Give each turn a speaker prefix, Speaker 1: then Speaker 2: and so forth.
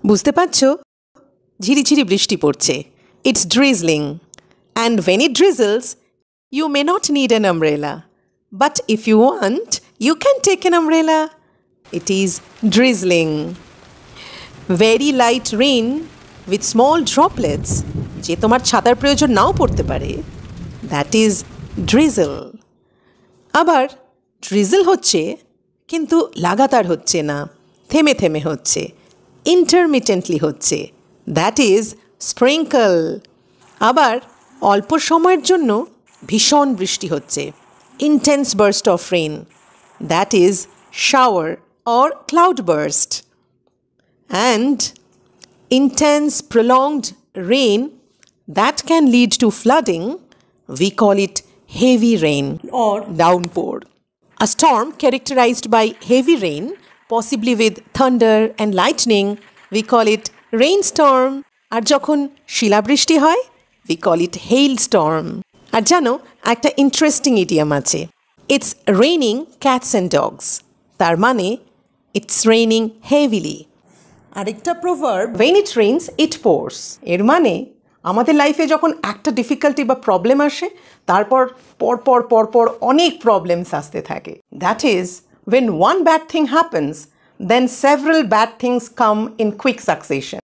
Speaker 1: বুঝতে পারছো? ঝিরিঝিরি বৃষ্টি পড়ছে। It's drizzling. And when it drizzles, you may not need an umbrella. But if you want, you can take an umbrella. It is drizzling. Very light rain with small droplets, যে তোমার ছাতার প্রয়োজন নাও পড়তে পারে, that is drizzle. আবার drizzle হচ্ছে কিন্তু লাগাতার হচ্ছে না, থেমে থেমে হচ্ছে, intermittently হচ্ছে, that is sprinkle. আবার অল্প সময়ের জন্য ভীষণ বৃষ্টি হচ্ছে, intense burst of rain, that is shower or cloudburst. And intense prolonged rain that can lead to flooding, we call it heavy rain or downpour. A storm characterized by heavy rain, possibly with thunder and lightning, we call it rainstorm. আর যখন শিলাবৃষ্টি হয়, we call it hailstorm. আর জানো একটা interesting idiom আছে, it's raining cats and dogs. তার মানে it's raining heavily. আরেকটা proverb, when it rains it pours. এর মানে আমাদের লাইফে যখন একটা ডিফিকাল্টি বা প্রবলেম আসে, তারপর পরপর অনেক প্রবলেমস আসতে থাকে, that is when one bad thing happens, then several bad things come in quick succession.